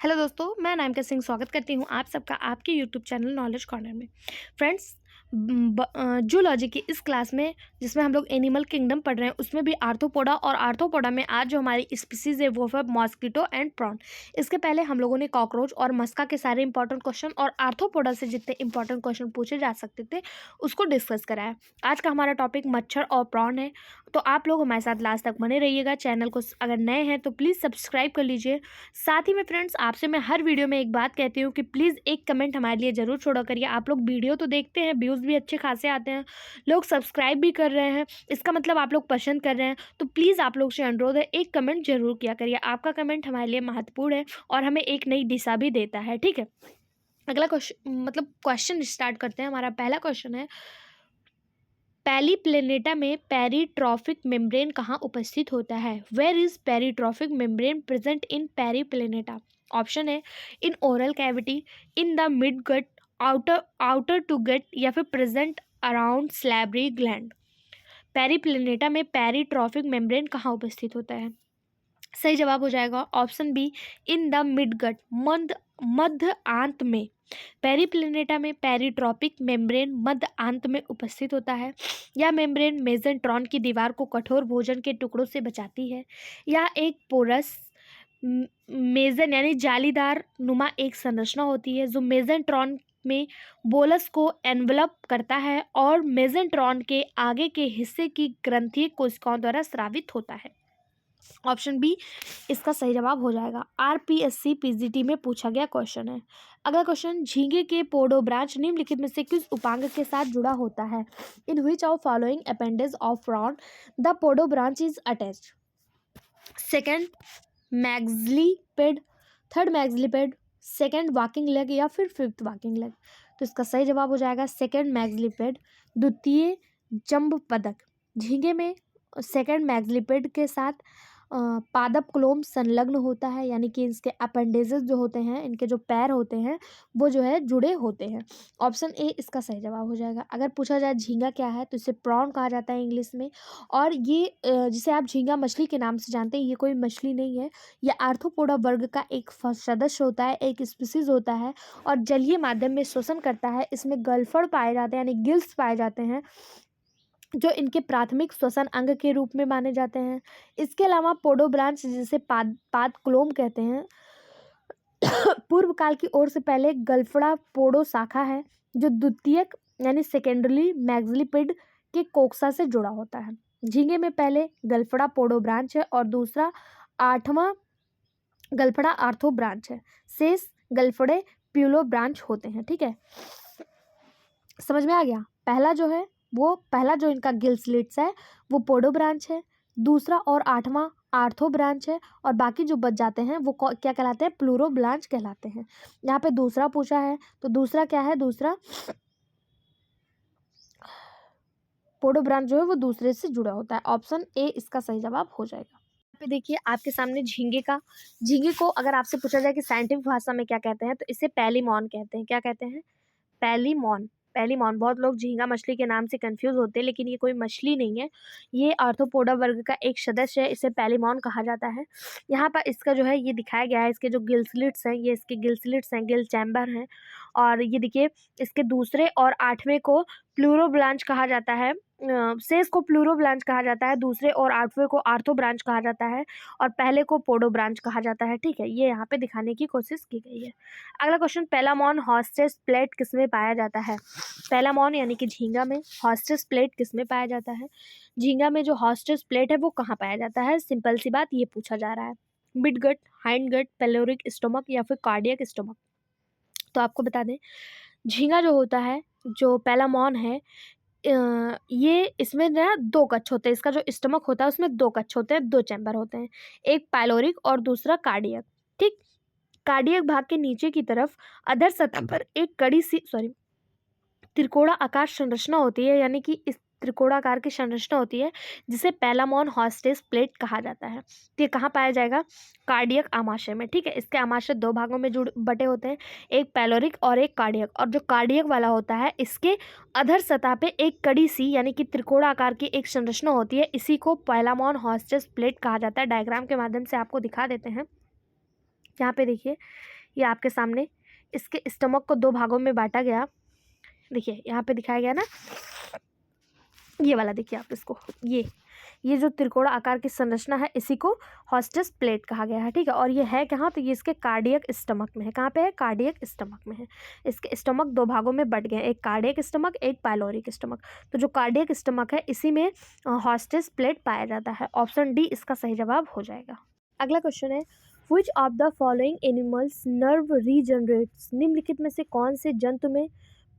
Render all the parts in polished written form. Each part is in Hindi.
हेलो दोस्तों, मैं अनामिका सिंह स्वागत करती हूँ आप सबका आपके यूट्यूब चैनल नॉलेज कॉर्नर में। फ्रेंड्स, जूलॉजी की इस क्लास में जिसमें हम लोग एनिमल किंगडम पढ़ रहे हैं उसमें भी आर्थ्रोपोडा और आर्थ्रोपोडा में आज जो हमारी स्पीसीज है वो है मॉस्किटो एंड प्रॉन। इसके पहले हम लोगों ने कॉकरोच और मस्का के सारे इंपॉर्टेंट क्वेश्चन और आर्थ्रोपोडा से जितने इंपॉर्टेंट क्वेश्चन पूछे जा सकते थे उसको डिस्कस कराया। आज का हमारा टॉपिक मच्छर और प्रॉन है, तो आप लोग हमारे साथ लास्ट तक बने रहिएगा। चैनल को अगर नए हैं तो प्लीज़ सब्सक्राइब कर लीजिए। साथ ही में फ्रेंड्स, आपसे मैं हर वीडियो में एक बात कहती हूँ कि प्लीज़ एक कमेंट हमारे लिए ज़रूर छोड़ा करिए। आप लोग वीडियो तो देखते हैं, व्यूज़ भी अच्छे खासे आते हैं, लोग सब्सक्राइब भी कर रहे हैं, इसका मतलब आप लोग पसंद कर रहे हैं। तो प्लीज़ आप लोग से अनुरोध है, एक कमेंट जरूर किया करिए। आपका कमेंट हमारे लिए महत्वपूर्ण है और हमें एक नई दिशा भी देता है। ठीक है, अगला क्वेश्चन स्टार्ट करते हैं। हमारा पहला क्वेश्चन है, पैली प्लेनेटा में पेरीट्रॉफिक मेम्ब्रेन कहाँ उपस्थित होता है? Where is peritrophic membrane present in Periplaneta? Option है in oral cavity, in the mid gut, outer to gut, या फिर present around salivary gland. Periplaneta में पेरीट्रॉफिक मेम्ब्रेन कहाँ उपस्थित होता है? सही जवाब हो जाएगा option B, in the mid gut, मध्य आंत में। पेरीप्लेनेटा में पेरीट्रॉपिक मेम्ब्रेन मध्य आंत में उपस्थित होता है। यह मेम्ब्रेन मेसेंट्रॉन की दीवार को कठोर भोजन के टुकड़ों से बचाती है। यह एक पोरस मेजन यानी जालीदार नुमा एक संरचना होती है जो मेसेंट्रॉन में बोलस को एनवलप करता है और मेसेंट्रॉन के आगे के हिस्से की ग्रंथीय कोशिकाओं द्वारा स्रावित होता है। ऑप्शन बी इसका सही जवाब हो जाएगा। आरपीएससी पीजीटी में पूछा गया क्वेश्चन है। अगला क्वेश्चन, झींगे के पोडो ब्रांच निम्नलिखित में से किस उपांग के साथ जुड़ा होता है? In which of following appendage of prawn the podobranch is attached? Second maxilliped, third maxilliped, second walking leg, या फिर फिफ्थ वॉकिंग लेग? तो इसका सही जवाब हो जाएगा सेकेंड मैग्जिलिपेड, द्वितीय जंब पदक। झींगे में सेकेंड मैग्जिलिपेड के साथ पादप क्लोम संलग्न होता है, यानी कि इसके अपेंडेजेस जो होते हैं, इनके जो पैर होते हैं वो जो है जुड़े होते हैं। ऑप्शन ए इसका सही जवाब हो जाएगा। अगर पूछा जाए झींगा क्या है तो इसे प्रॉन कहा जाता है इंग्लिश में, और ये जिसे आप झींगा मछली के नाम से जानते हैं, ये कोई मछली नहीं है। ये आर्थ्रोपोडा वर्ग का एक सदस्य होता है, एक स्पीसीज होता है और जलीय माध्यम में श्वसन करता है। इसमें गलफड़ पाए जाते हैं, यानी गिल्स पाए जाते हैं, जो इनके प्राथमिक श्वसन अंग के रूप में माने जाते हैं। इसके अलावा पोडो ब्रांच, जिसे पाद क्लोम कहते हैं, पूर्व काल की ओर से पहले गल्फड़ा पोडो शाखा है जो द्वितीयक यानी सेकेंडरी मैग्जिलिपिड के कोक्सा से जुड़ा होता है। झींगे में पहले गल्फड़ा पोडो ब्रांच है और दूसरा आठवां गल्फड़ा आर्थो ब्रांच है। शेष गल्फड़े प्यूलो ब्रांच होते हैं। ठीक है, समझ में आ गया? पहला जो इनका गिल स्लिट्स है वो पोडो ब्रांच है, दूसरा और आठवां आर्थो ब्रांच है, और बाकी जो बच जाते हैं वो क्या कहलाते हैं? प्लूरो ब्रांच कहलाते हैं। यहाँ पे दूसरा पूछा है, तो दूसरा क्या है? दूसरा पोडो ब्रांच जो है वो दूसरे से जुड़ा होता है। ऑप्शन ए इसका सही जवाब हो जाएगा। यहाँ पे देखिए आपके सामने झींगे को अगर आपसे पूछा जाए कि साइंटिफिक भाषा में क्या कहते हैं तो इसे पैलीमॉन कहते हैं। क्या कहते हैं? पैलीमॉन। पैलीमॉन। बहुत लोग झींगा मछली के नाम से कंफ्यूज होते हैं, लेकिन ये कोई मछली नहीं है, ये आर्थ्रोपोडा वर्ग का एक सदस्य है। इसे पैलीमॉन कहा जाता है। यहाँ पर इसका जो है ये दिखाया गया है, इसके जो गिल स्लिट्स हैं, ये इसके गिल स्लिट्स हैं, गिल चैम्बर हैं। और ये देखिए इसके दूसरे और आठवें को प्लूरो ब्रांच कहा जाता है, शेष को प्लूरो ब्रांच कहा जाता है, दूसरे और आठवें को आर्थो ब्रांच कहा जाता है, और पहले को पोडो ब्रांच कहा जाता है। ठीक है, ये यहाँ पे दिखाने की कोशिश की गई है। अगला क्वेश्चन, पेलामॉन हॉस्टेस प्लेट किसमें पाया जाता है? पेलामॉन यानी कि झींगा में हॉस्टेस प्लेट किसमें पाया जाता है? झींगा में जो हॉस्टेस प्लेट है वो कहाँ पाया जाता है? सिंपल सी बात ये पूछा जा रहा है। Mid gut, hind gut, pyloric stomach, या फिर कार्डियक स्टोमक? तो आपको बता दें, झींगा जो होता है, जो पेलामॉन है, ये इसमें ना दो कक्ष होते हैं। इसका जो स्टमक होता है उसमें दो कक्ष होते हैं, दो चैम्बर होते हैं, एक पाइलोरिक और दूसरा कार्डियक। ठीक, कार्डियक भाग के नीचे की तरफ अधर सतह पर एक त्रिकोणा आकार संरचना होती है, यानी कि इस त्रिकोणाकार की संरचना होती है जिसे पेलामॉन हॉस्टेस प्लेट कहा जाता है। तो ये कहाँ पाया जाएगा? कार्डियक आमाशय में। ठीक है, इसके आमाशय दो भागों में बटे होते हैं, एक पैलोरिक और एक कार्डियक। और जो कार्डियक वाला होता है इसके अधर सतह पे एक कड़ी सी यानी कि त्रिकोणाकार की एक संरचना होती है, इसी को पेलामॉन हॉस्टेस प्लेट कहा जाता है। डायग्राम के माध्यम से आपको दिखा देते हैं। यहाँ पे देखिए, ये आपके सामने इसके स्टमक को 2 भागों में बांटा गया। देखिए यहाँ पे दिखाया गया ना, ये वाला देखिए आप इसको, ये जो त्रिकोण आकार की संरचना है इसी को हॉस्टस प्लेट कहा गया है, ठीक है। और ये है कहाँ, तो ये इसके कार्डियक स्टमक में है। कहाँ पे है, कार्डियक स्टमक में है। इसके स्टमक 2 भागों में बट गए, एक कार्डियक स्टमक, एक पाइलोरिक स्टमक। तो जो कार्डियक स्टमक है इसी में हॉस्टस प्लेट पाया जाता है। ऑप्शन डी इसका सही जवाब हो जाएगा। अगला क्वेश्चन है, विच of the following animals nerve regenerates, निम्नलिखित में से कौन से जंतु में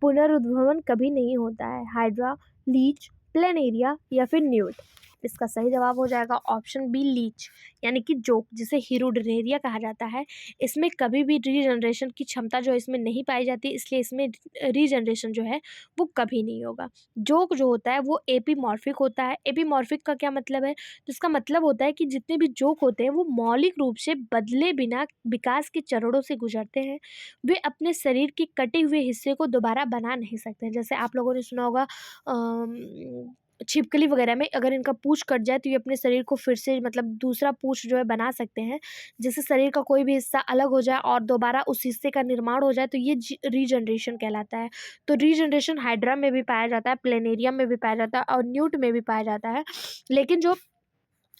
पुनरुद्भवन कभी नहीं होता है, हाइड्रा, लीच, प्लेनेरिया या फिर न्यूट। इसका सही जवाब हो जाएगा ऑप्शन बी लीच, यानी कि जोक, जिसे हीरोडिनेरिया कहा जाता है। इसमें कभी भी रीजनरेशन की क्षमता जो है इसमें नहीं पाई जाती, इसलिए इसमें रीजनरेशन जो है वो कभी नहीं होगा। जोक जो होता है वो एपीमॉर्फिक होता है। एपीमॉर्फिक का क्या मतलब है, तो इसका मतलब होता है कि जितने भी जोक होते हैं वो मौलिक रूप से बदले बिना विकास के चरणों से गुजरते हैं। वे अपने शरीर के कटे हुए हिस्से को दोबारा बना नहीं सकते। जैसे आप लोगों ने सुना होगा छिपकली वगैरह में अगर इनका पूंछ कट जाए तो ये अपने शरीर को फिर से मतलब दूसरा पूंछ जो है बना सकते हैं। जैसे शरीर का कोई भी हिस्सा अलग हो जाए और दोबारा उस हिस्से का निर्माण हो जाए तो ये रीजनरेशन कहलाता है। तो रीजनरेशन हाइड्रा में भी पाया जाता है, प्लेनेरियम में भी पाया जाता है और न्यूट में भी पाया जाता है। लेकिन जो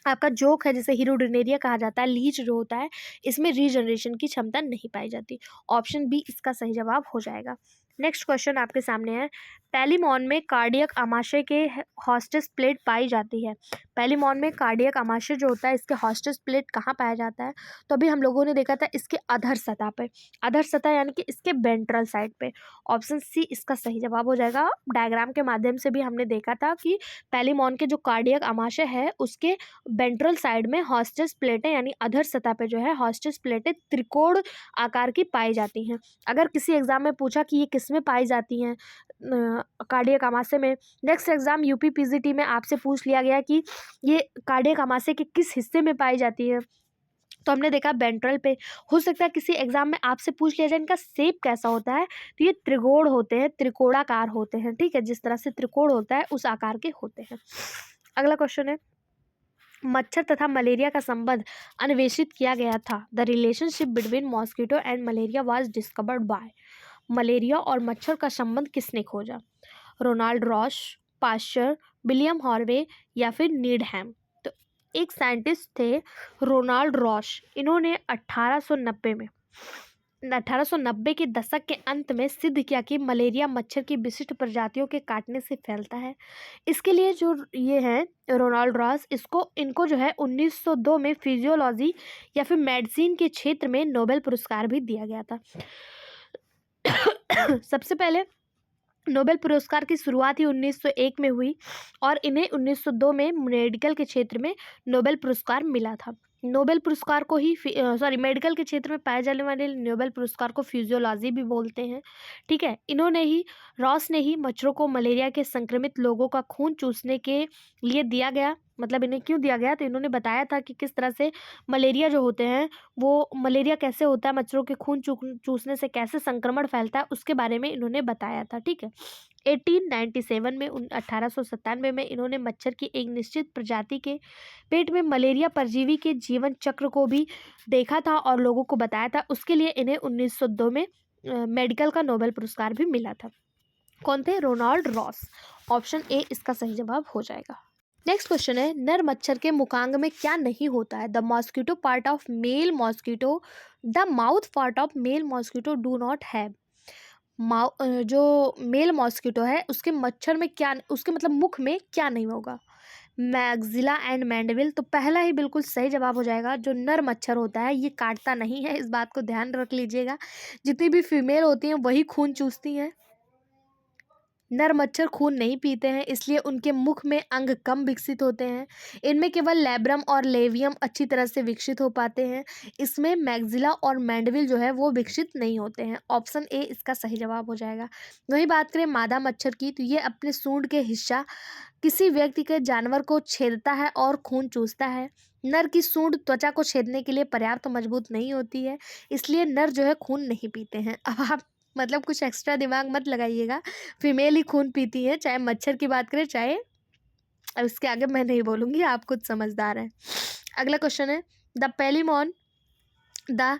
आपका जोक है, जिसे हीरोडिनेरिया कहा जाता है, लीच जो होता है, इसमें रीजनरेशन की क्षमता नहीं पाई जाती। ऑप्शन बी इसका सही जवाब हो जाएगा। नेक्स्ट क्वेश्चन आपके सामने है, पैलीमॉन में कार्डियक आमाशय के हॉस्टस प्लेट पाई जाती है। पैलीमॉन में कार्डियक आमाशय जो होता है इसके हॉस्टस प्लेट कहाँ पाया जाता है, तो अभी हम लोगों ने देखा था इसके अधर सतह पे, अधर सतह यानी कि इसके वेंट्रल साइड पे। ऑप्शन सी इसका सही जवाब हो जाएगा। डायग्राम के माध्यम से भी हमने देखा था कि पैलीमॉन के जो कार्डियक आमाशय है उसके वेंट्रल साइड में हॉस्टस प्लेटें यानी अधर सतह पे जो है हॉस्टस प्लेटें त्रिकोण आकार की पाई जाती हैं। अगर किसी एग्जाम में पूछा कि ये किस में पाई जाती हैं कार्डियक आमाशय में, नेक्स्ट एग्जाम यूपी पीजीटी में आपसे पूछ लिया गया कि ये कार्डियक आमाशय के किस हिस्से में पाई जाती है, तो हमने देखा वेंट्रल पे। हो सकता है किसी एग्जाम में आपसे पूछ लिया जाए इनका शेप कैसा होता है, तो ये त्रिकोण होते हैं, त्रिकोणाकार होते हैं, ठीक है। जिस तरह से त्रिकोण होता है उस आकार के होते हैं। अगला क्वेश्चन है, मच्छर तथा मलेरिया का संबंध अन्वेषित किया गया था। The relationship between mosquito and malaria was discovered by. Malaria और मच्छर का संबंध किसने खोजा, Ronald Ross, Pasteur, William Harvey या फिर नीडहैम। तो एक साइंटिस्ट थे रोनाल्ड रॉश, इन्होंने 1890 के दशक के अंत में सिद्ध किया कि मलेरिया मच्छर की विशिष्ट प्रजातियों के काटने से फैलता है। इसके लिए जो ये हैं रोनाल्ड रॉस, इनको जो है 1902 में फिजियोलॉजी या फिर मेडिसिन के क्षेत्र में नोबेल पुरस्कार भी दिया गया था। सबसे पहले नोबेल पुरस्कार की शुरुआत ही 1901 में हुई और इन्हें 1902 में मेडिकल के क्षेत्र में नोबेल पुरस्कार मिला था। नोबेल पुरस्कार को ही मेडिकल के क्षेत्र में पाए जाने वाले नोबेल पुरस्कार को फिजियोलॉजी भी बोलते हैं, ठीक है। रॉस ने ही मच्छरों को मलेरिया के संक्रमित लोगों का खून चूसने के लिए दिया गया। मतलब इन्हें क्यों दिया गया, तो इन्होंने बताया था कि किस तरह से मलेरिया जो होते हैं वो मलेरिया कैसे होता है, मच्छरों के खून चूसने से कैसे संक्रमण फैलता है, उसके बारे में इन्होंने बताया था, ठीक है। 1897 में 1897 में इन्होंने मच्छर की एक निश्चित प्रजाति के पेट में मलेरिया परजीवी के जीवन चक्र को भी देखा था और लोगों को बताया था। उसके लिए इन्हें 1902 में मेडिकल का नोबेल पुरस्कार भी मिला था। कौन थे, रोनाल्ड रॉस। ऑप्शन ए इसका सही जवाब हो जाएगा। नेक्स्ट क्वेश्चन है, नर मच्छर के मुखांग में क्या नहीं होता है, the mosquito part of male mosquito, the mouth part of male mosquito do not have. जो मेल मॉस्किटो है उसके मच्छर में क्या, उसके मतलब मुख में क्या नहीं होगा, मैक्सिला एंड मैंडिबल। तो पहला ही बिल्कुल सही जवाब हो जाएगा। जो नर मच्छर होता है ये काटता नहीं है, इस बात को ध्यान रख लीजिएगा। जितनी भी फीमेल होती हैं वही खून चूसती हैं, नर मच्छर खून नहीं पीते हैं, इसलिए उनके मुख में अंग कम विकसित होते हैं। इनमें केवल लैब्रम और लेवियम अच्छी तरह से विकसित हो पाते हैं। इसमें मैक्सिला और मैंडिबल जो है वो विकसित नहीं होते हैं। ऑप्शन ए इसका सही जवाब हो जाएगा। वही बात करें मादा मच्छर की, तो ये अपने सूंड के हिस्सा किसी व्यक्ति के जानवर को छेदता है और खून चूसता है। नर की सूंड त्वचा को छेदने के लिए पर्याप्त मजबूत नहीं होती है, इसलिए नर जो है खून नहीं पीते हैं। अब आप मतलब कुछ एक्स्ट्रा दिमाग मत लगाइएगा, फीमेल ही खून पीती है, चाहे मच्छर की बात करें चाहे, उसके आगे मैं नहीं बोलूँगी, आप खुद समझदार हैं। अगला क्वेश्चन है, the Palaemon the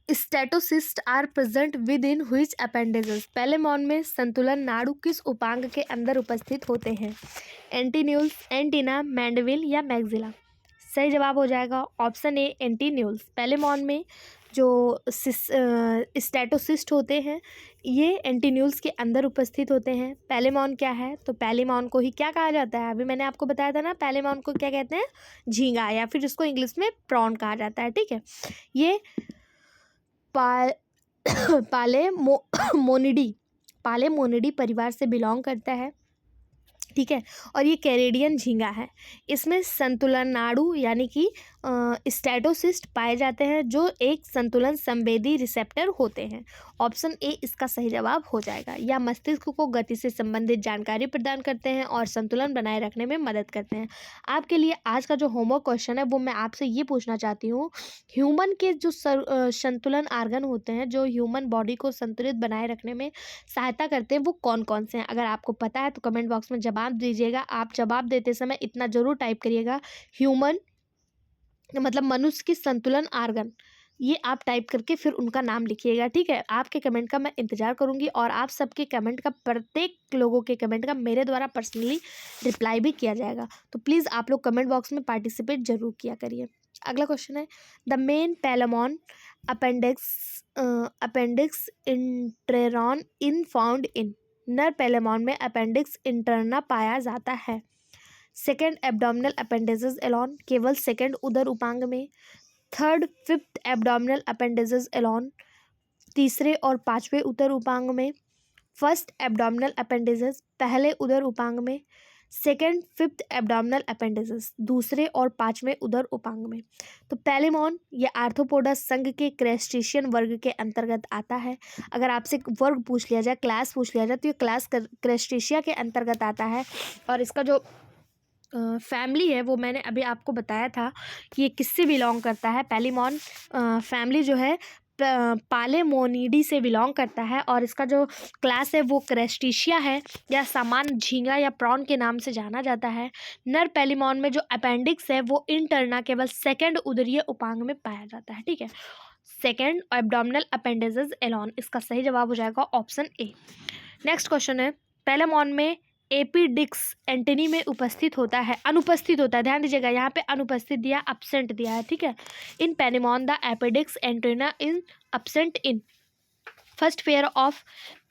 statocyst are present within which appendages. पहले मौन में संतुलन नाड़ु किस उपांग के अंदर उपस्थित होते हैं? एंटीन्यूल्स, एंटीना, मैंडविल या मैग्जिला। सही जवाब हो जाएगा ऑप्शन ए एंटीन्यूल्स। पहले मौन में जो स्टेटोसिस्ट होते हैं ये एंटीन्यूल्स के अंदर उपस्थित होते हैं। पहले मौन क्या है? तो पहले मौन को ही क्या कहा जाता है? अभी मैंने आपको बताया था ना, पहले मौन को क्या कहते हैं? झींगा, या फिर जिसको इंग्लिश में प्रॉन कहा जाता है। ठीक है, ये पालेमोनिडी परिवार से बिलोंग करता है। ठीक है, और ये कैरेडियन झींगा है। इसमें संतुलन नाड़ु यानी कि स्टेटोसिस्ट पाए जाते हैं जो एक संतुलन संवेदी रिसेप्टर होते हैं। ऑप्शन ए इसका सही जवाब हो जाएगा। या मस्तिष्क को गति से संबंधित जानकारी प्रदान करते हैं और संतुलन बनाए रखने में मदद करते हैं। आपके लिए आज का जो होमवर्क क्वेश्चन है वो मैं आपसे ये पूछना चाहती हूँ, ह्यूमन के जो संतुलन आर्गन होते हैं जो ह्यूमन बॉडी को संतुलित बनाए रखने में सहायता करते हैं वो कौन कौन से हैं? अगर आपको पता है तो कमेंट बॉक्स में जवाब दीजिएगा। आप जवाब देते समय इतना जरूर टाइप करिएगा, ह्यूमन मतलब मनुष्य की संतुलन आर्गन, ये आप टाइप करके फिर उनका नाम लिखिएगा। ठीक है, आपके कमेंट का मैं इंतजार करूंगी और आप सबके कमेंट का, प्रत्येक लोगों के कमेंट का मेरे द्वारा पर्सनली रिप्लाई भी किया जाएगा। तो प्लीज़ आप लोग कमेंट बॉक्स में पार्टिसिपेट जरूर किया करिए। अगला क्वेश्चन है, the men Palaemon appendix interna in found in. नर पैलेमॉन में अपेंडिक्स इंटरना पाया जाता है। सेकेंड एब्डोमिनल अपेंडेजेस एलॉन, केवल सेकेंड उदर उपांग में। Third fifth abdominal appendages alone, तीसरे और पांचवें उदर उपांग में। फर्स्ट एब्डोमिनल अपेंडेजेस, पहले उदर उपांग में। सेकेंड फिफ्थ एब्डोमिनल अपेंडेजेस, दूसरे और पांचवें उदर उपांग में। तो पैलेमॉन ये आर्थ्रोपोडा संघ के क्रस्टेशियन वर्ग के अंतर्गत आता है। अगर आपसे वर्ग पूछ लिया जाए, क्लास पूछ लिया जाए, तो ये क्लास क्रस्टेशिया के अंतर्गत आता है। और इसका जो फैमिली है वो मैंने अभी आपको बताया था कि ये किससे बिलोंग करता है। पैलेमॉन फैमिली जो है पालेमोनिडी से बिलोंग करता है और इसका जो क्लास है वो क्रस्टेशिया है या सामान्य झींगा या प्रॉन के नाम से जाना जाता है। नर पैलेमॉन में जो अपेंडिक्स है वो इंटरना केवल सेकेंड उदरीय उपांग में पाया जाता है। ठीक है, सेकेंड एब्डोमिनल अपेंडेजेस एलॉन, इसका सही जवाब हो जाएगा ऑप्शन ए। नेक्स्ट क्वेश्चन है, पैलेमॉन में एपिडिक्स एंटनी में उपस्थित होता है, अनुपस्थित होता है। ध्यान दीजिएगा, यहाँ पे अनुपस्थित दिया, अब्सेंट दिया है। ठीक है, in Palaemon the appendix interna in absent in first pair of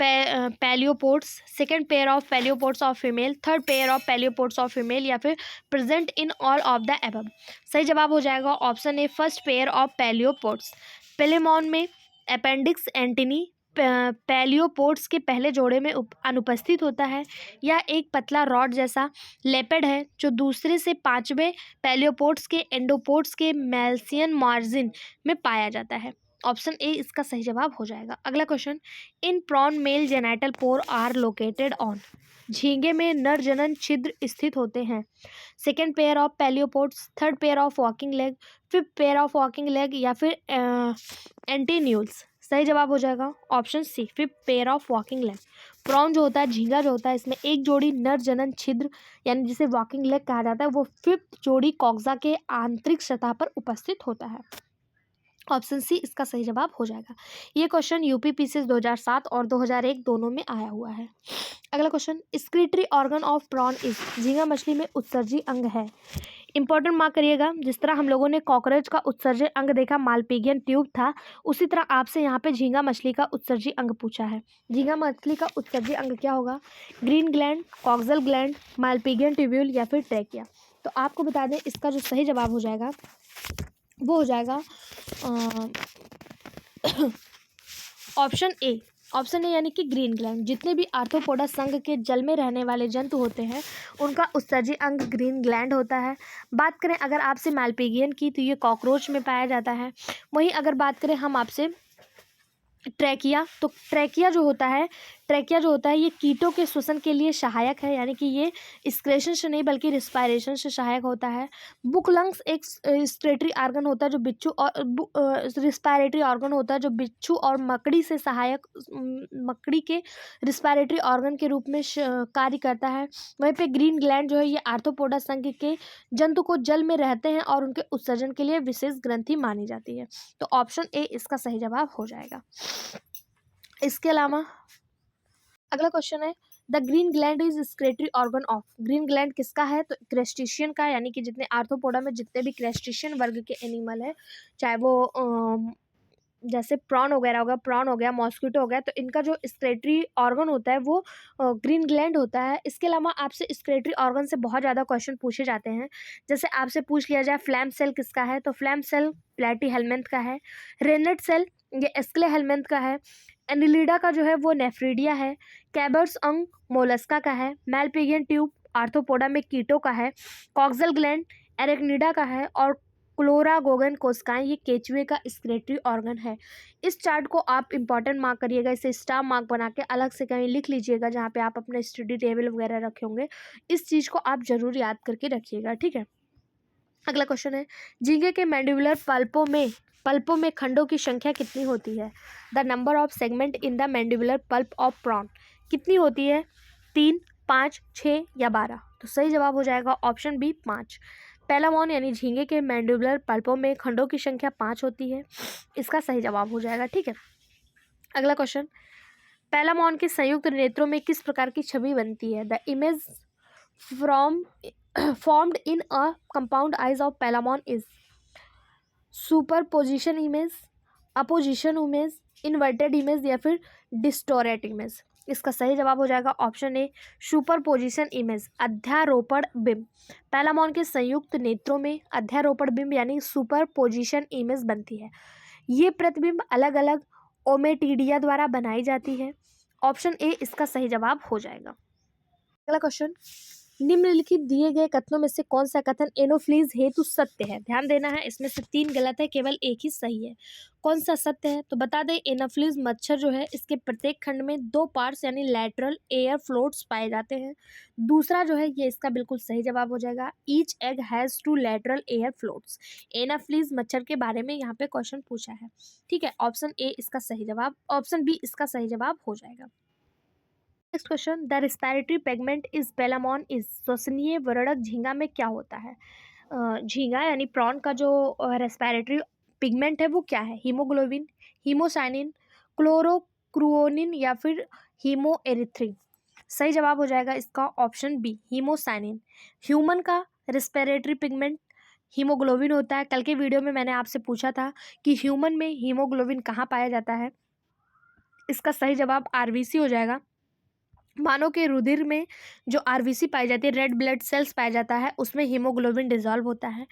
pleopods, second pair of pleopods of female, third pair of pleopods of female, या फिर present in all of the above. सही जवाब हो जाएगा option A first pair of pleopods. Palaemon में अपेंडिक्स एंटनी पैलियोपोड्स के पहले जोड़े में अनुपस्थित होता है। यह एक पतला रॉड जैसा लेपेड है जो दूसरे से पांचवें पैलियोपोड्स के एंडोपोड्स के मेल्सियन मार्जिन में पाया जाता है। ऑप्शन ए इसका सही जवाब हो जाएगा। अगला question, in prawn male genital pore are located on. झींगे में नर जनन छिद्र स्थित होते हैं। Second pair of pleopods, third pair of walking leg, fifth pair of walking leg, या फिर एंटीन्यूल्स। सही जवाब हो जाएगा option C fifth pair of walking leg. Prawn जो होता है, झींगा जो होता है, इसमें एक जोड़ी नर जनन छिद्र यानी जिसे वॉकिंग लेग कहा जाता है वो फिफ्थ जोड़ी कॉक्सा के आंतरिक सतह पर उपस्थित होता है। ऑप्शन सी इसका सही जवाब हो जाएगा। ये क्वेश्चन यूपी पीसीएस 2007 और 2001 दोनों में आया हुआ है। अगला question, secretory organ of prawn is. झींगा मछली में उत्सर्जी अंग है। इंपॉर्टेंट मार्क करिएगा, जिस तरह हम लोगों ने कॉकरोच का उत्सर्जी अंग देखा मालपीगियन ट्यूब था, उसी तरह आपसे यहाँ पे झींगा मछली का उत्सर्जी अंग पूछा है। झींगा मछली का उत्सर्जी अंग क्या होगा? Green gland, coxal gland, Malpighian tubule, या फिर ट्रैकिया। तो आपको बता दें इसका जो सही जवाब हो जाएगा वो हो जाएगा ऑप्शन ए। ऑप्शन ए यानी कि ग्रीन ग्लैंड। जितने भी आर्थ्रोपोडा संघ के जल में रहने वाले जंतु होते हैं उनका उत्सर्जी अंग ग्रीन ग्लैंड होता है। बात करें अगर आपसे मालपीगियन की तो ये कॉकरोच में पाया जाता है। वहीं अगर बात करें हम आपसे ट्रैकिया, तो ट्रैकिया जो होता है ट्रैकिया जो होता है ये कीटों के श्वसन के लिए सहायक है, यानी कि ये एक्सक्रेशन से नहीं बल्कि रिस्पायरेशन से सहायक होता है। बुक लंग्स एक रेस्पिरेटरी ऑर्गन होता है जो बिच्छू और रिस्पायरेटरी ऑर्गन होता है जो बिच्छू और मकड़ी से सहायक, मकड़ी के रिस्पायरेटरी ऑर्गन के रूप में कार्य करता है। वहीं पे ग्रीन ग्लैंड जो है ये आर्थ्रोपोडा संघ के जंतु को जल में रहते हैं और उनके उत्सर्जन के लिए विशेष ग्रंथि मानी जाती है। तो ऑप्शन ए इसका सही जवाब हो जाएगा। इसके अलावा अगला क्वेश्चन है, the green gland is excretory organ of. Green gland किसका है? तो क्रस्टेशियन का, यानी कि जितने आर्थ्रोपोडा में जितने भी क्रस्टेशियन वर्ग के एनिमल है, चाहे वो जैसे प्रॉन वगैरह होगा, प्रॉन हो गया, मॉस्किटो हो गया, तो इनका जो एक्सक्रीटरी ऑर्गन होता है वो ग्रीन ग्लैंड होता है। इसके अलावा आपसे एक्सक्रीटरी ऑर्गन से बहुत ज़्यादा क्वेश्चन पूछे जाते हैं। जैसे आपसे पूछ लिया जाए फ्लैम सेल किसका है, तो फ्लैम सेल प्लेटी हेलमिंथ का है। रेनेट सेल ये एस्क्ले हेलमिंथ का है। एनिलिडा का जो है वो नेफ्रीडिया है। कैबर्स अंग मोलस्का का है। मैलपिगियन ट्यूब आर्थ्रोपोडा में कीटो का है। कॉक्सल ग्लैंड एरेक्निडा का है। और क्लोरागोगन कोशिकाएं ये केचुए का एक्सक्रीटरी ऑर्गन है। इस चार्ट को आप इंपॉर्टेंट मार्क करिएगा, इसे स्टार मार्क बना के अलग से कहीं लिख लीजिएगा जहाँ पे आप अपने स्टडी टेबल वगैरह रखे होंगे। इस चीज़ को आप जरूर याद करके रखिएगा, ठीक है। अगला क्वेश्चन है, झींगे के मैंडिबुलर पल्पों में खंडों की संख्या कितनी होती है? The number of segment in the mandibular palp of prawn कितनी होती है? 3, 5, 6 या 12? तो सही जवाब हो जाएगा ऑप्शन बी 5। पैलामॉन यानी झींगे के मैंडिबुलर पल्पों में खंडों की संख्या 5 होती है। इसका सही जवाब हो जाएगा, ठीक है। अगला क्वेश्चन, पैलामॉन के संयुक्त नेत्रों में किस प्रकार की छवि बनती है? The image from formed in a compound eyes of Palamon is superposition image, opposition image, inverted image या फिर डिस्टोरेट इमेज? इसका सही जवाब हो जाएगा ऑप्शन ए सुपरपोजिशन इमेज, अध्यारोपण बिंब। पैलामॉन के संयुक्त नेत्रों में अध्यारोपण बिंब यानी सुपरपोजिशन इमेज बनती है। ये प्रतिबिंब अलग अलग ओमेटिडिया द्वारा बनाई जाती है। ऑप्शन ए इसका सही जवाब हो जाएगा। अगला क्वेश्चन, निम्नलिखित दिए गए कथनों में से कौन सा कथन एनोफ्लीज हेतु सत्य है? ध्यान देना है, इसमें से 3 गलत है, केवल एक ही सही है। कौन सा सत्य है? तो बता दें, एनोफ्लीज मच्छर जो है इसके प्रत्येक खंड में 2 पार्ट्स यानी लैटरल एयर फ्लोट्स पाए जाते हैं। दूसरा जो है ये इसका बिल्कुल सही जवाब हो जाएगा, each egg has 2 lateral air floats. Anopheles मच्छर के बारे में यहाँ पे क्वेश्चन पूछा है, ठीक है। ऑप्शन ए इसका सही जवाब, ऑप्शन बी इसका सही जवाब हो जाएगा। Next question, the respiratory pigment is Palaemon is. श्वसनीय वर्णक झींगा में क्या होता है? झींगा यानी प्रॉन का जो रेस्पिरेटरी पिगमेंट है वो क्या है? हीमोग्लोबिन, हीमोसाइनिन, क्लोरोक्रुओनिन या फिर हीमोएरिथ्रिन? सही जवाब हो जाएगा इसका ऑप्शन बी हीमोसाइनिन। ह्यूमन का रेस्पिरेटरी पिगमेंट हीमोग्लोबिन होता है। कल के वीडियो में मैंने आपसे पूछा था कि ह्यूमन में हीमोग्लोबिन कहाँ पाया जाता है। इसका सही जवाब आरबीसी हो जाएगा। मानव के रुधिर में जो आरबीसी पाई जाती है, रेड ब्लड सेल्स पाया जाता है, उसमें हीमोग्लोबिन डिजॉल्व होता है।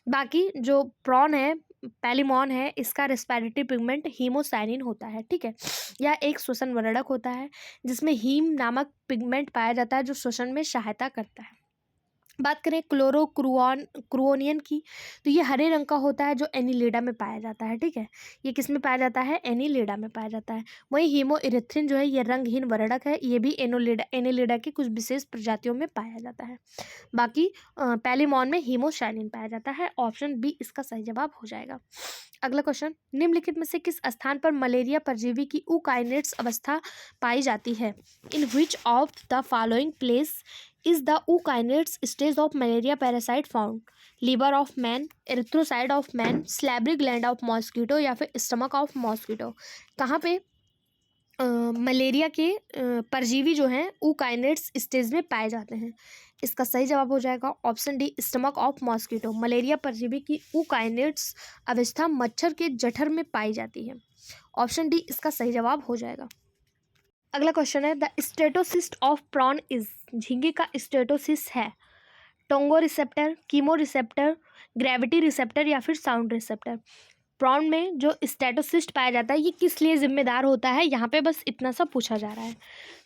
बाकी जो प्रॉन है, पैलिमॉन है, इसका रेस्पिरेटरी पिगमेंट हीमोसाइनिन होता है, ठीक है। यह एक श्वसन वर्णक होता है जिसमें हीम नामक पिगमेंट पाया जाता है जो श्वसन में सहायता करता है। बात करें क्रोनियन की, तो ये हरे रंग का होता है जो एनिलिडा में पाया जाता है, ठीक है। ये किस में पाया जाता है? एनिलिडा में पाया जाता है। वहीं हीमोइरिथ्रिन जो है ये रंगहीन वर्णक है, ये भी एनिलिडा की कुछ विशेष प्रजातियों में पाया जाता है। बाकी पैलिमॉन में हीमोसाइनिन पाया जाता है। ऑप्शन बी इसका सही जवाब हो जाएगा। अगला क्वेश्चन, निम्नलिखित में से किस स्थान पर मलेरिया परजीवी की यूकाइनेट्स अवस्था पाई जाती है? In which of the following place is the ookinetes stage of malaria parasite found? Liver of man, erythrocyte of man, salivary gland of mosquito या फिर स्टमक ऑफ मॉस्किटो? कहाँ पे मलेरिया के परजीवी जो हैं यूकाइनेट्स स्टेज में पाए जाते हैं? इसका सही जवाब हो जाएगा option D stomach of mosquito. Malaria परजीवी की यूकाइनेट्स अवस्था मच्छर के जठर में पाई जाती है। ऑप्शन डी इसका सही जवाब हो जाएगा। अगला क्वेश्चन है, the statocyst of prawn is. झींगे का स्टेटोसिस्ट है tango receptor, chemo receptor, gravity receptor या फिर साउंड रिसेप्टर? प्रॉन में जो स्टेटोसिस्ट पाया जाता है ये किस लिए जिम्मेदार होता है? यहाँ पे बस इतना सा पूछा जा रहा है,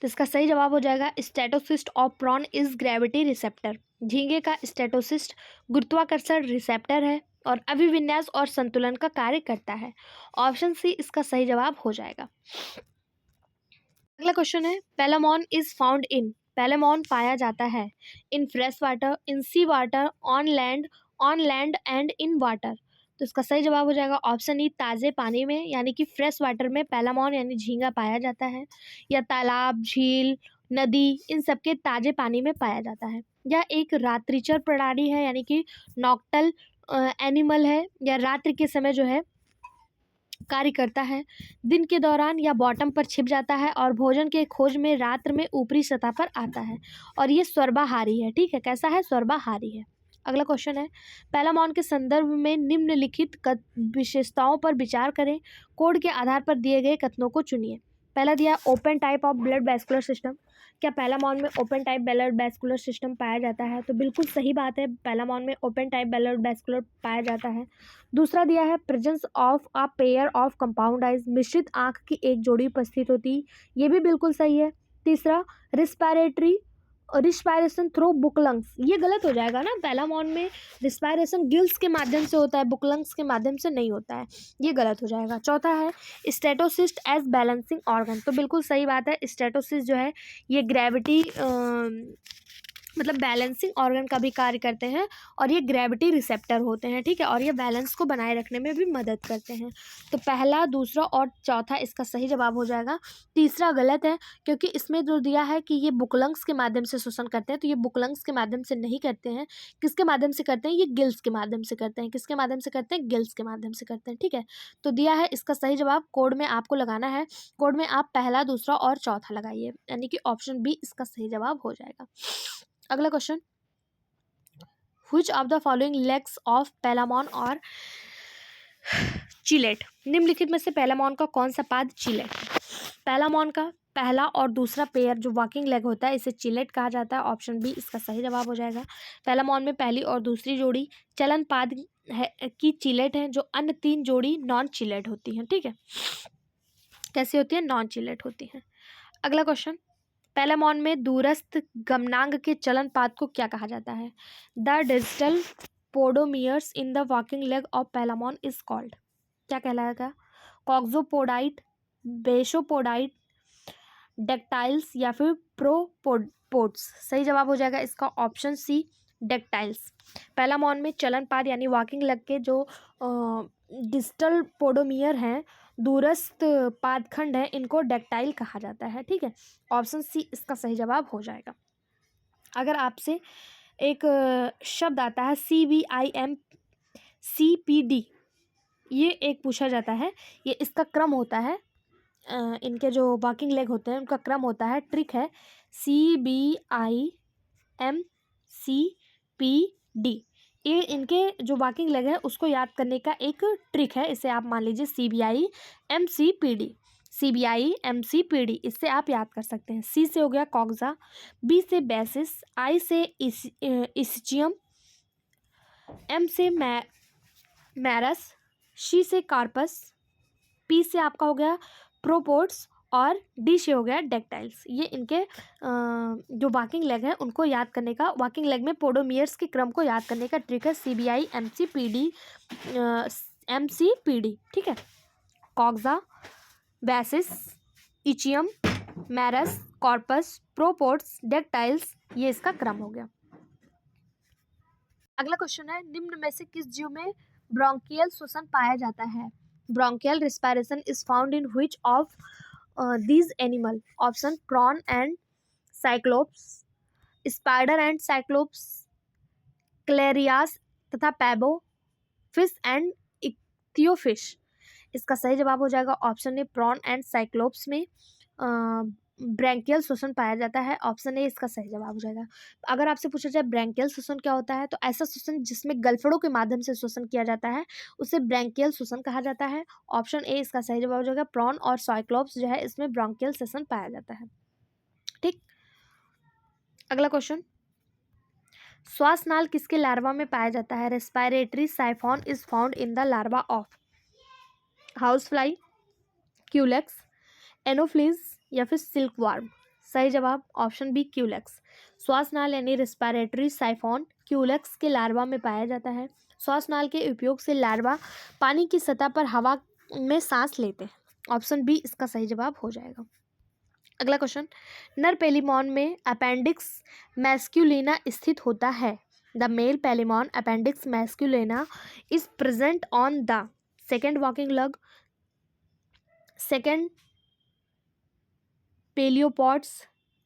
तो इसका सही जवाब हो जाएगा statocyst of prawn is gravity receptor. झींगे का स्टेटोसिस्ट गुरुत्वाकर्षण रिसेप्टर है और अभिविन्यास और संतुलन का कार्य करता है। ऑप्शन सी इसका सही जवाब हो जाएगा। अगला क्वेश्चन है, पेलामोन इज फाउंड इन, पेलामोन पाया जाता है in fresh water, in sea water, on land and in water. तो इसका सही जवाब हो जाएगा ऑप्शन ई, ताज़े पानी में यानी कि फ्रेश वाटर में पेलामोन यानी झींगा पाया जाता है, या तालाब, झील, नदी, इन सब के ताज़े पानी में पाया जाता है। यह एक रात्रिचर प्राणी है यानी कि नॉक्टल एनिमल है, या रात्रि के समय जो है कार्य करता है, दिन के दौरान या बॉटम पर छिप जाता है और भोजन के खोज में रात्र में ऊपरी सतह पर आता है, और ये सर्वाहारी है। ठीक है, कैसा है? सर्वाहारी है। अगला क्वेश्चन है, पेलामोन के संदर्भ में निम्नलिखित विशेषताओं पर विचार करें, कोड के आधार पर दिए गए कथनों को चुनिए। पहला दिया open type of blood vascular system, क्या पेलामोन में open type blood vascular system पाया जाता है? तो बिल्कुल सही बात है, पेलामोन में ओपन टाइप ब्लड वैस्कुलर पाया जाता है। दूसरा दिया है presence of a pair of compound eyes, मिश्रित आंख की एक जोड़ी उपस्थित होती, ये भी बिल्कुल सही है। तीसरा, रिस्पायरेशन थ्रू बुक लंग्स, ये गलत हो जाएगा ना, पेलामोन में रिस्पायरेशन गिल्स के माध्यम से होता है, बुक लंग्स के माध्यम से नहीं होता है, ये गलत हो जाएगा। चौथा है स्टेटोसिस्ट एज बैलेंसिंग ऑर्गन, तो बिल्कुल सही बात है, स्टेटोसिस्ट जो है ये ग्रेविटी मतलब बैलेंसिंग ऑर्गन का भी कार्य करते हैं, और ये ग्रेविटी रिसेप्टर होते हैं। ठीक है, और ये बैलेंस को बनाए रखने में भी मदद करते हैं। तो पहला, दूसरा और चौथा इसका सही जवाब हो जाएगा। तीसरा गलत है, क्योंकि इसमें जो दिया है कि ये बुकलंग्स के माध्यम से शोषण करते हैं, तो ये बुकलंग्स के माध्यम से नहीं करते हैं। किसके माध्यम से करते हैं? ये गिल्स के माध्यम से करते हैं। किसके माध्यम से करते हैं? गिल्स के माध्यम से करते हैं। ठीक है, तो दिया है इसका सही जवाब, कोड में आपको लगाना है, कोड में आप पहला, दूसरा और चौथा लगाइए, यानी कि ऑप्शन बी इसका सही जवाब हो जाएगा। अगला question, which of the following legs of Palaemon are chelate, निम्नलिखित में से पेलामोन का कौन सा पाद चिलेट? पेलामोन का पहला और दूसरा पेयर जो वॉकिंग लेग होता है इसे चिलेट कहा जाता है, ऑप्शन बी इसका सही जवाब हो जाएगा। पेलामोन में पहली और दूसरी जोड़ी चलन पाद है की चिलेट है, जो अन्य तीन जोड़ी नॉन चिलेट होती हैं। ठीक है, कैसी होती है? नॉन चिलेट होती हैं। अगला क्वेश्चन, पेलामोन में दूरस्थ गमनांग के चलन पाद को क्या कहा जाता है? The digital podomeres in the walking leg of Palaemon is called, क्या कहलाएगा? कॉक्सोपोडाइट, बेशोपोडाइट, डेक्टाइल्स, या फिर प्रोपोड्स। सही जवाब हो जाएगा इसका ऑप्शन सी, डेक्टाइल्स। पेलामोन में चलन पाद यानी वॉकिंग लेग के जो डिजिटल पोडोमियर हैं, दूरस्थ पादखंड है, इनको डेक्टाइल कहा जाता है। ठीक है, ऑप्शन सी इसका सही जवाब हो जाएगा। अगर आपसे एक शब्द आता है CBIMCPD, ये एक पूछा जाता है, ये इसका क्रम होता है, इनके जो वॉकिंग लेग होते हैं उनका क्रम होता है, ट्रिक है CBIMCPD, ये इनके जो वॉकिंग लेग है उसको याद करने का एक ट्रिक है, इसे आप मान लीजिए CBIMCPD, इससे आप याद कर सकते हैं। C से हो गया कॉक्सा, B से बेसिस, I से इस्चियम, M से मैरस, C से कार्पस, P से आपका हो गया प्रोपोड्स, और D से हो गया डेक्टाइल्स। ये इनके जो वॉकिंग लेग है उनको याद करने का, वॉकिंग लेग में पोडोमियर्स के क्रम को याद करने का ट्रिक है CBIMCPD। ठीक है, कॉक्सा, बेसिस, इचियम, मैरस, कॉर्पस, प्रोपोड्स, डेक्टाइल्स, ये इसका क्रम हो गया। अगला क्वेश्चन है, निम्न में से किस जीव में ब्रोंकियल श्वसन पाया जाता है? Branchial respiration is found in which of these animal? Option prawn and Cyclops, spider and Cyclops, Clarias तथा पैबो, फिश एंड इक्थियोफिश। इसका सही जवाब हो जाएगा option A, prawn and Cyclops में ब्रैंकियल श्वसन पाया जाता है, ऑप्शन ए इसका सही जवाब हो जाएगा। अगर आपसे पूछा जाए ब्रैंकियल श्वसन क्या होता है, तो ऐसा श्वसन जिसमें गलफड़ों के माध्यम से श्वसन किया जाता है उसे ब्रैंकियल श्वसन कहा जाता है, ऑप्शन ए इसका सही जवाब हो जाएगा। प्रॉन और साइक्लोप्स जो है इसमें ब्रॉन्कियल श्वसन पाया जाता है। ठीक, अगला क्वेश्चन, श्वास नाल किसके लार्वा में पाया जाता है? Respiratory साइफॉन is found in the larva of house fly, Culex, Anopheles, या फिर सिल्क वार्म। सही जवाब ऑप्शन बी, क्यूलेक्स। श्वास नाल यानी रेस्पिरेटरी साइफॉन क्यूलेक्स के लार्वा में पाया जाता है। श्वास नाल के उपयोग से लार्वा पानी की सतह पर हवा में सांस लेते हैं, ऑप्शन बी इसका सही जवाब हो जाएगा। अगला क्वेश्चन, नर पेलिमॉन में अपेंडिक्स मैस्कुलिना स्थित होता है। The male Palaemon appendix masculina is present on the second walking leg, second pleopods,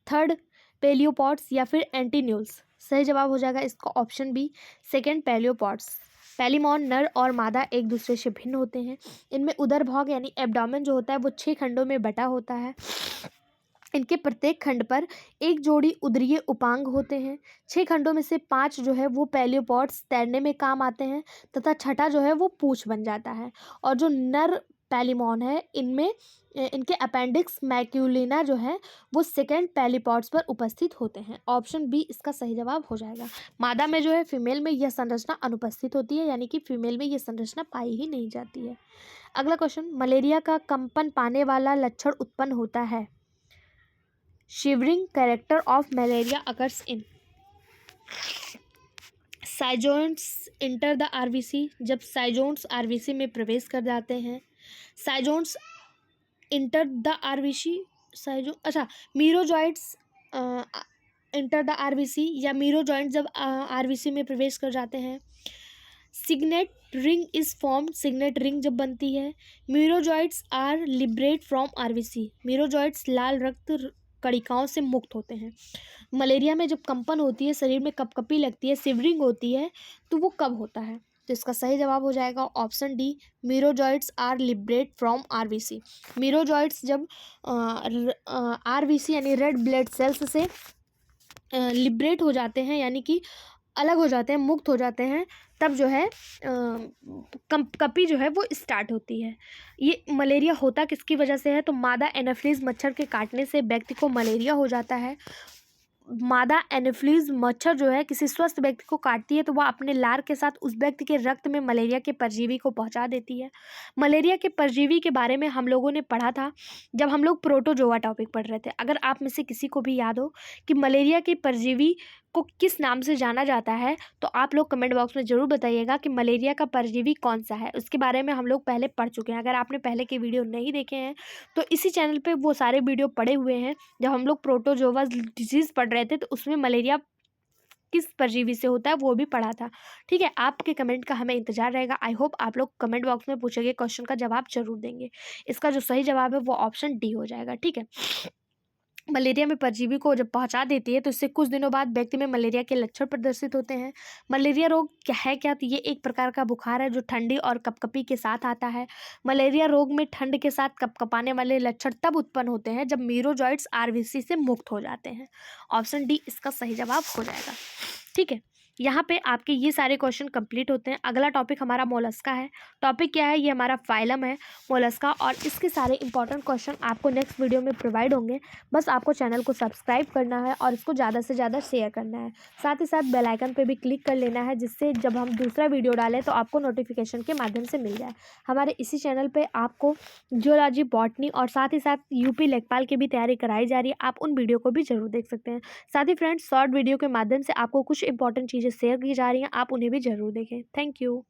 third pleopods या फिर एंटीन्यूल्स। सही जवाब हो जाएगा इसका option B, second pleopods. Palaemon नर और मादा एक दूसरे से भिन्न होते हैं। इनमें उदर भाग यानी एब्डोमेन जो होता है वो 6 खंडों में बटा होता है। इनके प्रत्येक खंड पर एक जोड़ी उदरीय उपांग होते हैं। 6 खंडों में से 5 जो है वो पेलियोपॉड्स तैरने में काम आते हैं तथा छठा जो है वो पूंछ बन जाता है। और जो नर पेलिमॉन है इनमें इनके अपेंडिक्स मैक्यूलिना जो है वो सेकेंड पेलिपॉड्स पर उपस्थित होते हैं। ऑप्शन बी इसका सही जवाब हो जाएगा। मादा में जो है फीमेल में यह संरचना अनुपस्थित होती है, यानी कि फीमेल में यह संरचना पाई ही नहीं जाती है। अगला क्वेश्चन, मलेरिया का कंपन पाने वाला लक्षण उत्पन्न होता है। Shivering character of malaria occurs in schizonts enter the RBC, जब साइजोन्स आरबीसी में प्रवेश कर जाते हैं। साइजोन्स इंटर द आरबीसी, साइजो अच्छा मीरोजॉइट्स इंटर द आरबीसी या मीरोजॉइंट जब आरबीसी में प्रवेश कर जाते हैं। Signet ring is form, signet ring जब बनती है। Merozoites are liberate from RBC, merozoites लाल रक्त कणिकाओं से मुक्त होते हैं। मलेरिया में जब कंपन होती है, शरीर में कपकपी लगती है, सिवरिंग होती है, तो वो कब होता है? तो इसका सही जवाब हो जाएगा option D, merozoites are liberate from RBC. Merozoites जब आरबीसी यानी रेड ब्लड सेल्स से लिबरेट हो जाते हैं, यानी कि अलग हो जाते हैं, मुक्त हो जाते हैं, तब जो है कपकपी जो है वो स्टार्ट होती है। ये मलेरिया होता किसकी वजह से है? तो मादा एनाफिलीज मच्छर के काटने से व्यक्ति को मलेरिया हो जाता है। मादा एनाफिलीज मच्छर जो है किसी स्वस्थ व्यक्ति को काटती है तो वह अपने लार के साथ उस व्यक्ति के रक्त में मलेरिया के परजीवी को पहुंचा देती है। मलेरिया के परजीवी के बारे में हम लोगों ने पढ़ा था जब हम लोग प्रोटोजोआ टॉपिक पढ़ रहे थे। अगर आप में से किसी को भी याद हो कि मलेरिया के परजीवी को किस नाम से जाना जाता है तो आप लोग कमेंट बॉक्स में ज़रूर बताइएगा कि मलेरिया का परजीवी कौन सा है। उसके बारे में हम लोग पहले पढ़ चुके हैं। अगर आपने पहले के वीडियो नहीं देखे हैं तो इसी चैनल पे वो सारे वीडियो पड़े हुए हैं। जब हम लोग प्रोटोजोआ डिजीज़ पढ़ रहे थे तो उसमें मलेरिया किस परजीवी से होता है वो भी पढ़ा था। ठीक है, आपके कमेंट का हमें इंतजार रहेगा। आई होप आप लोग कमेंट बॉक्स में पूछे गए क्वेश्चन का जवाब जरूर देंगे। इसका जो सही जवाब है वो ऑप्शन डी हो जाएगा। ठीक है, मलेरिया में परजीवी को जब पहुंचा देती है तो इससे कुछ दिनों बाद व्यक्ति में मलेरिया के लक्षण प्रदर्शित होते हैं। मलेरिया रोग क्या है? क्या तो ये एक प्रकार का बुखार है जो ठंडी और कपकपी के साथ आता है। मलेरिया रोग में ठंड के साथ कपकपाने वाले लक्षण तब उत्पन्न होते हैं जब मीरोजॉइट्स आरबीसी से मुक्त हो जाते हैं। ऑप्शन डी इसका सही जवाब हो जाएगा। ठीक है, यहाँ पे आपके ये सारे क्वेश्चन कंप्लीट होते हैं। अगला टॉपिक हमारा मोलस्का है। टॉपिक क्या है? ये हमारा फाइलम है मोलस्का, और इसके सारे इंपॉर्टेंट क्वेश्चन आपको नेक्स्ट वीडियो में प्रोवाइड होंगे। बस आपको चैनल को सब्सक्राइब करना है और इसको ज़्यादा से ज़्यादा शेयर करना है। साथ ही साथ बेल आइकन पे भी क्लिक कर लेना है जिससे जब हम दूसरा वीडियो डालें तो आपको नोटिफिकेशन के माध्यम से मिल जाए। हमारे इसी चैनल पर आपको जियोलॉजी, बॉटनी और साथ ही साथ यूपी लेखपाल की भी तैयारी कराई जा रही है। आप उन वीडियो को भी जरूर देख सकते हैं। साथ ही फ्रेंड्स, शॉर्ट वीडियो के माध्यम से आपको कुछ इंपॉर्टेंट चीज़ें शेयर की जा रही हैं, आप उन्हें भी जरूर देखें। Thank you.